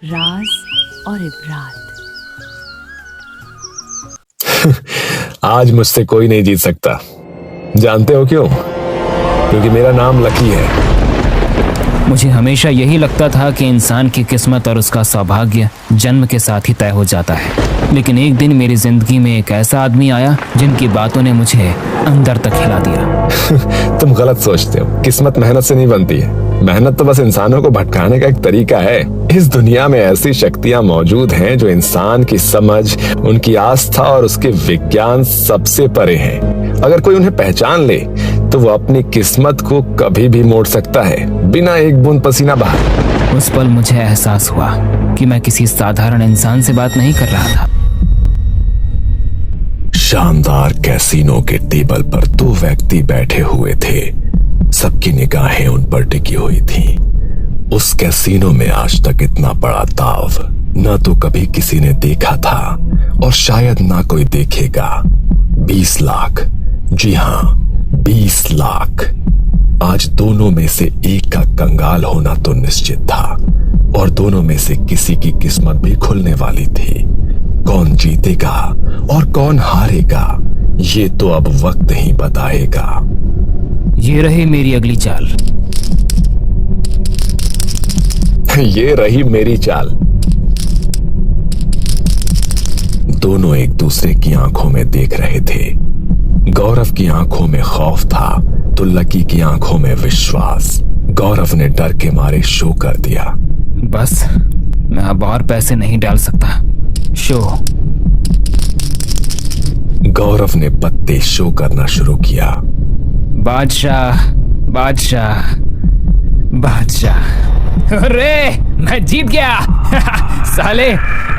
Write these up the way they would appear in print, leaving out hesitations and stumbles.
राज और इबरात। आज मुझसे कोई नहीं जीत सकता। जानते हो क्यों? क्योंकि मेरा नाम लकी है। मुझे हमेशा यही लगता था कि इंसान की किस्मत और उसका सौभाग्य जन्म के साथ ही तय हो जाता है, लेकिन एक दिन मेरी जिंदगी में एक ऐसा आदमी आया जिनकी बातों ने मुझे अंदर तक हिला दिया। तुम गलत सोचते हो। किस्मत मेहनत से नहीं बनती है। मेहनत तो बस इंसानों को भटकाने का एक तरीका है। इस दुनिया में ऐसी शक्तियां मौजूद हैं जो इंसान की समझ, उनकी आस्था और उसके विज्ञान सबसे परे हैं। अगर कोई उन्हें पहचान ले तो वो अपनी किस्मत को कभी भी मोड़ सकता है, बिना एक बूंद पसीना बहाए। उस पल मुझे एहसास हुआ कि मैं किसी साधारण इंसान से बात नहीं कर रहा था। शानदार कैसीनो के टेबल पर दो व्यक्ति बैठे हुए थे। सबकी निगाहें उन पर टिकी हुई थीं। उस कैसीनो में आज तक इतना बड़ा दाव न तो कभी किसी ने देखा था और शायद ना कोई देखेगा। 20 लाख, जी हाँ 20 लाख। आज दोनों में से एक का कंगाल होना तो निश्चित था और दोनों में से किसी की किस्मत भी खुलने वाली थी। कौन जीतेगा और कौन हारेगा, ये तो अब वक्त ही बताएगा। ये रही मेरी अगली चाल। ये रही मेरी चाल। दोनों एक दूसरे की आंखों में देख रहे थे। गौरव की आंखों में खौफ था तो लकी की आंखों में विश्वास। गौरव ने डर के मारे शो कर दिया। बस मैं अब और पैसे नहीं डाल सकता। शो। गौरव ने पत्ते शो करना शुरू किया। बादशाह, बादशाह, बादशाह। अरे मैं जीत गया। साले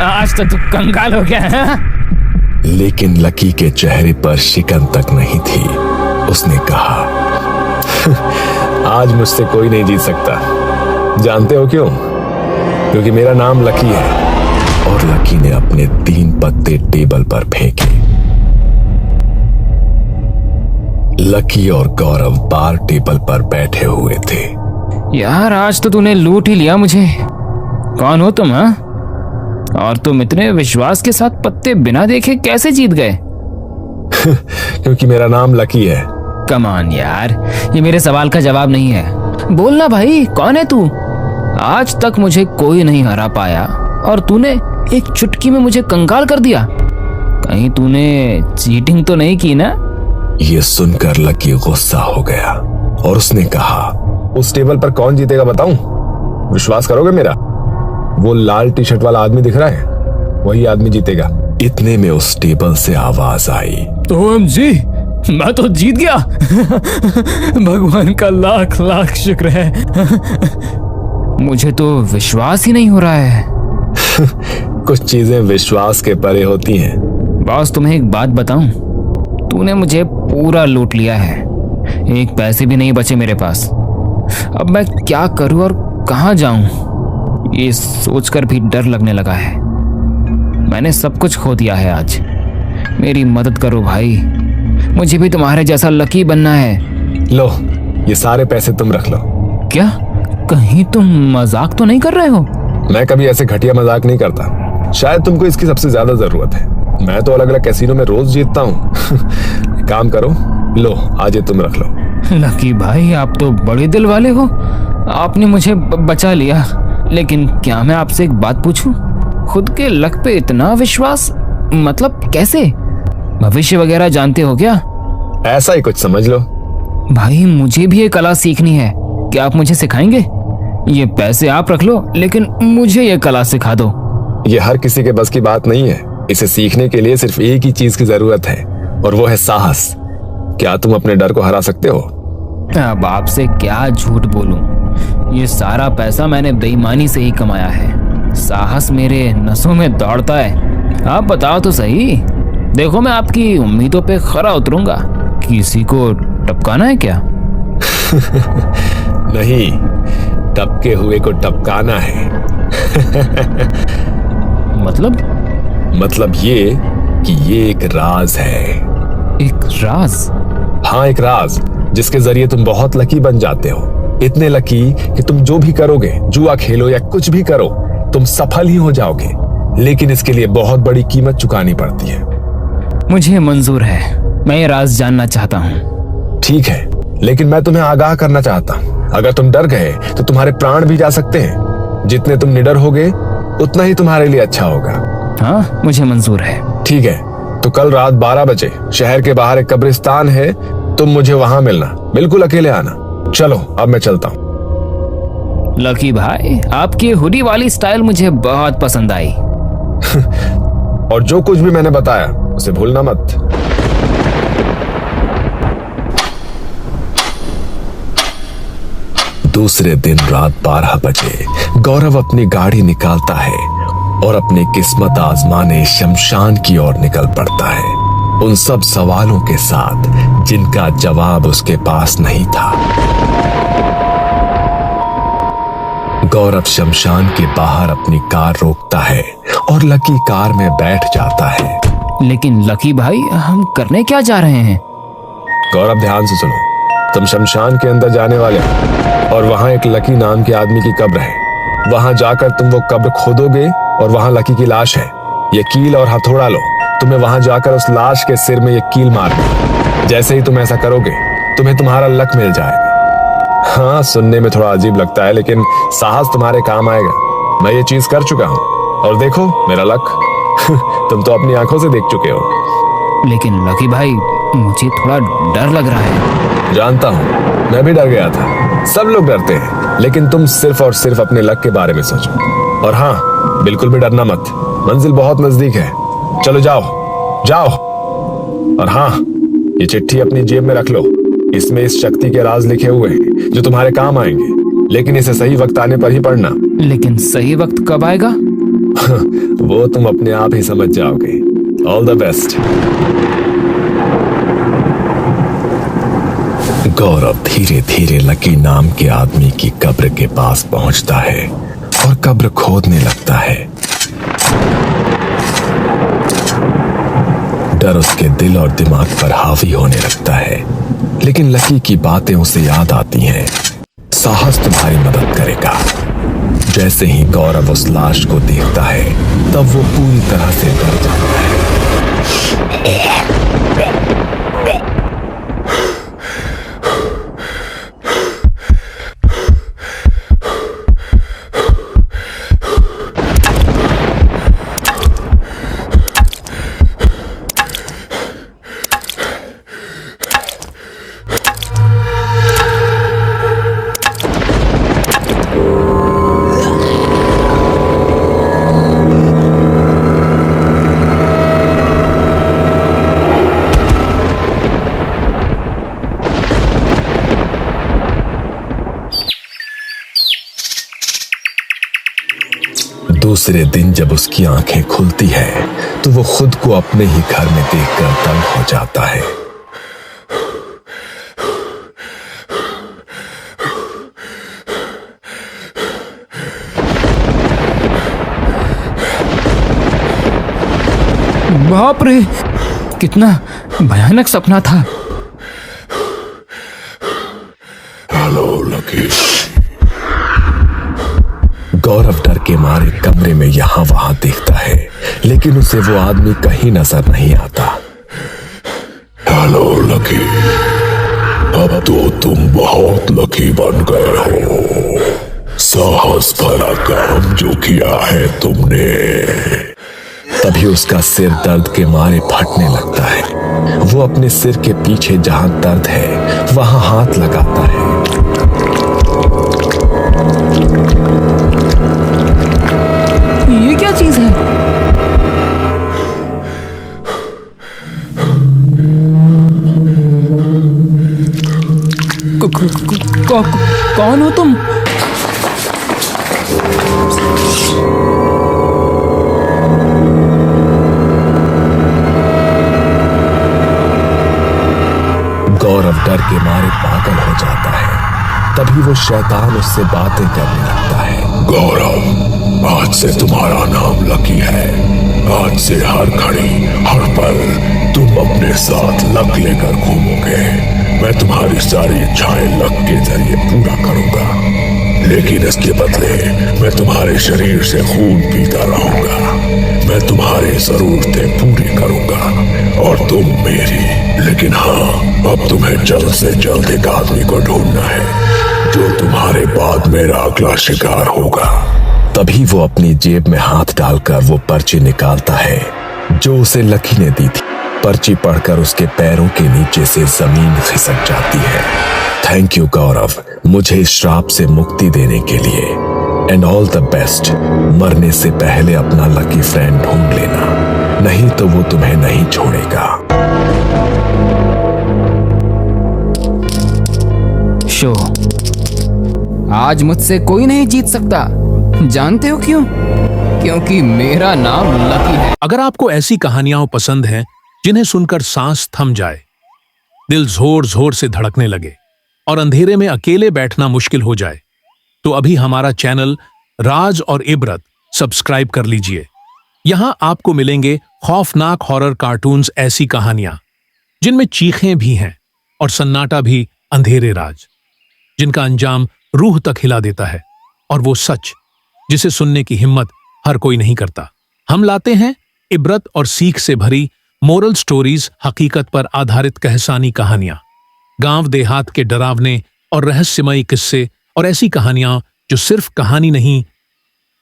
आज तो तू कंगाल हो गया है। लेकिन लकी के चेहरे पर शिकन तक नहीं थी। उसने कहा, आज मुझसे कोई नहीं जीत सकता। जानते हो क्यों? क्योंकि मेरा नाम लकी है। और लकी ने अपने 3 पत्ते टेबल पर फेंके। लकी और गौरव बार टेबल पर बैठे हुए थे। यार आज तो तूने लूट ही लिया मुझे। कौन हो तुम? हाँ, और तुम इतने विश्वास के साथ पत्ते बिना देखे कैसे जीत गए? क्योंकि मेरा नाम लकी है। कम ऑन यार, ये मेरे सवाल का जवाब नहीं है। बोलना भाई, कौन है तू? आज तक मुझे कोई नहीं हरा पाया और तूने एक चुटकी में मुझे कंगाल कर दिया। कहीं तूने चीटिंग तो नहीं की ना? ये सुनकर लकी गुस्सा हो गया और उसने कहा, उस टेबल पर कौन जीतेगा बताऊं? विश्वास करोगे मेरा? वो लाल टी शर्ट वाला आदमी दिख रहा है, वही आदमी जीतेगा। इतने में उस टेबल से आवाज आई, OMG, मैं तो जीत गया। भगवान का लाख लाख शुक्र है। मुझे तो विश्वास ही नहीं हो रहा है। कुछ चीजें विश्वास के परे होती हैं। बॉस तुम्हें एक बात बताऊं, तूने मुझे पूरा लूट लिया है। एक पैसे भी नहीं बचे मेरे पास। अब मैं क्या करूं और कहां जाऊं, ये सोचकर भी डर लगने लगा है। मैंने सब कुछ खो दिया है आज। मेरी मदद करो भाई, मुझे भी तुम्हारे जैसा लकी बनना है। लो, ये सारे पैसे तुम रख लो। क्या? कहीं तुम मजाक तो नहीं कर रहे हो? मैं कभी ऐसे घटिया मजाक नहीं करता। शायद तुमको इसकी सबसे ज्यादा जरूरत है। मैं तो अलग अलग कैसीनो में रोज जीतता हूँ। काम करो, लो आज ये तुम रख लो। लकी भाई, आप तो बड़े दिल वाले हो। आपने मुझे बचा लिया। लेकिन क्या मैं आपसे एक बात पूछूं? खुद के लक पे इतना विश्वास, मतलब कैसे? भविष्य वगैरह जानते हो क्या? ऐसा ही कुछ समझ लो। भाई मुझे भी ये कला सीखनी है। क्या आप मुझे सिखाएंगे? ये पैसे आप रख लो, लेकिन मुझे ये कला सिखा दो। ये हर किसी के बस की बात नहीं है। इसे सीखने के लिए सिर्फ एक ही चीज की जरूरत है और वो है साहस। क्या तुम अपने डर को हरा सकते हो? अब आपसे क्या झूठ बोलूं, ये सारा पैसा मैंने बेईमानी से ही कमाया है। साहस मेरे नसों में दौड़ता है। आप बताओ तो सही। देखो मैं आपकी उम्मीदों पे खरा उतरूंगा। किसी को टपकाना है क्या? नहीं, टपके हुए को टपकाना है। मतलब ये कि ये एक राज है। एक राज? हाँ, एक राज जिसके जरिए तुम बहुत लकी बन जाते हो। इतने लकी कि तुम जो भी करोगे, जुआ खेलो या कुछ भी करो, तुम सफल ही हो जाओगे, लेकिन इसके लिए बहुत बड़ी कीमत चुकानी पड़ती है। मुझे मंजूर है, मैं ये राज जानना चाहता हूँ। ठीक है, लेकिन मैं तुम्हें आगाह करना चाहता हूँ, अगर तुम डर गए तो तुम्हारे प्राण भी जा सकते हैं। जितने तुम निडर होगे उतना ही तुम्हारे लिए अच्छा होगा। हाँ, मुझे मंजूर है। ठीक है, तो कल रात 12 बजे शहर के बाहर एक कब्रिस्तान है, तुम मुझे वहां मिलना, बिल्कुल अकेले आना। चलो अब मैं चलता हूँ। लकी भाई, आपकी हुडी वाली स्टाइल मुझे बहुत पसंद आई। और जो कुछ भी मैंने बताया उसे भूलना मत। दूसरे दिन रात 12 बजे गौरव अपनी गाड़ी निकालता है और अपनी किस्मत आजमाने शमशान की ओर निकल पड़ता है, उन सब सवालों के साथ जिनका जवाब उसके पास नहीं था। गौरव शमशान के बाहर अपनी कार रोकता है और लकी कार में बैठ जाता है। लेकिन लकी भाई, हम करने क्या जा रहे हैं? गौरव, ध्यान से सुनो। तुम शमशान के अंदर जाने वाले हो और वहां एक लकी नाम के आदमी की कब्र है। वहां जाकर तुम वो कब्र खोदोगे और वहां लकी की लाश है। ये कील और हथौड़ा लो, तुम्हें वहां जाकर उस लाश के सिर में ये कील मारनी। जैसे ही तुम ऐसा करोगे तुम्हें तुम्हारा लक मिल जाएगा। हाँ, सुनने में थोड़ा अजीब लगता है, लेकिन साहस तुम्हारे काम आएगा। मैं ये चीज कर चुका हूँ और देखो मेरा लक। तुम तो अपनी आंखों से देख चुके हो। लेकिन लकी भाई, मुझे थोड़ा डर लग रहा है। जानता हूँ, मैं भी डर गया था। सब लोग डरते हैं, लेकिन तुम सिर्फ और सिर्फ अपने लक के बारे में सोचो। और हाँ, बिल्कुल भी डरना मत, मंजिल बहुत नजदीक है। चलो जाओ जाओ। और हाँ, ये चिट्ठी अपनी जेब में रख लो, इसमें इस शक्ति के राज लिखे हुए हैं जो तुम्हारे काम आएंगे, लेकिन इसे सही वक्त आने पर ही पढ़ना। लेकिन सही वक्त कब आएगा? वो तुम अपने आप ही समझ जाओगे। All the best. गौरव धीरे धीरे लकी नाम के आदमी की कब्र के पास पहुंचता है और कब्र खोदने लगता है। डर उसके दिल और दिमाग पर हावी होने लगता है, लेकिन लकी की बातें उसे याद आती हैं। साहस तुम्हारी मदद करेगा। जैसे ही गौरव उस लाश को देखता है, तब वो पूरी तरह से डर जाता है। दूसरे दिन जब उसकी आंखें खुलती है तो वो खुद को अपने ही घर में देखकर दंग हो जाता है। बाप रे, कितना भयानक सपना था। Hello lucky. गौरव डर के मारे कमरे में यहां वहां देखता है, लेकिन उसे वो आदमी कहीं नजर नहीं आता। हेलो लकी, अब तो तुम बहुत लकी बन गए हो। साहस भरा काम जो किया है तुमने। तभी उसका सिर दर्द के मारे फटने लगता है। वो अपने सिर के पीछे जहां दर्द है वहां हाथ लगाता है। ये क्या चीज है? कौन हो तुम? गौरव डर के मारे पागल हो जाता है। तभी वो शैतान उससे बातें करने लगता है। गौरव, आज से तुम्हारा नाम लकी है। आज से हर घड़ी हर पल तुम अपने साथ लक लेकर घूमोगे। मैं तुम्हारी सारी इच्छाएं लक के जरिए पूरा करूंगा। लेकिन इसके बदले मैं तुम्हारे शरीर से खून पीता रहूंगा। मैं तुम्हारी जरूरतें पूरी करूंगा और तुम मेरी। लेकिन हाँ, अब तुम्हें जल्द से जल्द एक आदमी को ढूंढना है जो तुम्हारे बाद मेरा अगला शिकार होगा। तभी वो अपनी जेब में हाथ डालकर वो पर्ची निकालता है जो उसे लकी ने दी थी। पर्ची पढ़कर उसके पैरों के नीचे से जमीन खिसक जाती है। थैंक यू गौरव, मुझे इस श्राप से मुक्ति देने के लिए। And all the best. मरने से पहले अपना लकी फ्रेंड ढूंढ लेना, नहीं तो वो तुम्हें नहीं छोड़ेगा। शो, आज मुझसे कोई नहीं जीत सकता। जानते हो क्यों? क्योंकि मेरा नाम लकी है। अगर आपको ऐसी कहानियां पसंद हैं जिन्हें सुनकर सांस थम जाए, दिल जोर जोर से धड़कने लगे और अंधेरे में अकेले बैठना मुश्किल हो जाए, तो अभी हमारा चैनल राज और इबरत सब्सक्राइब कर लीजिए। यहां आपको मिलेंगे खौफनाक हॉरर कार्टून्स, ऐसी कहानियां जिनमें चीखें भी हैं और सन्नाटा भी अंधेरे राज, जिनका अंजाम रूह तक हिला देता है, और वो सच जिसे सुनने की हिम्मत हर कोई नहीं करता। हम लाते हैं इबरत और सीख से भरी मोरल स्टोरीज, हकीकत पर आधारित कहसानी कहानियां, गांव देहात के डरावने और रहस्यमयी किस्से, और ऐसी कहानियां जो सिर्फ कहानी नहीं,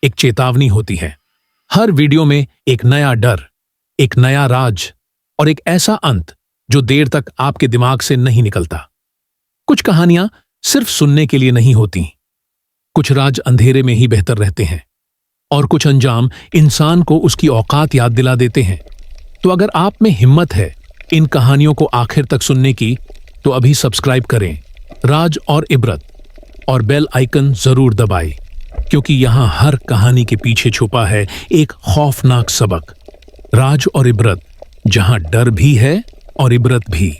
एक चेतावनी होती है। हर वीडियो में एक नया डर, एक नया राज और एक ऐसा अंत जो देर तक आपके दिमाग से नहीं निकलता। कुछ कहानियां सिर्फ सुनने के लिए नहीं होती, कुछ राज अंधेरे में ही बेहतर रहते हैं, और कुछ अंजाम इंसान को उसकी औकात याद दिला देते हैं। तो अगर आप में हिम्मत है इन कहानियों को आखिर तक सुनने की, तो अभी सब्सक्राइब करें राज और इबरत, और बेल आइकन जरूर दबाएं, क्योंकि यहां हर कहानी के पीछे छुपा है एक खौफनाक सबक। राज और इबरत, जहां डर भी है और इबरत भी।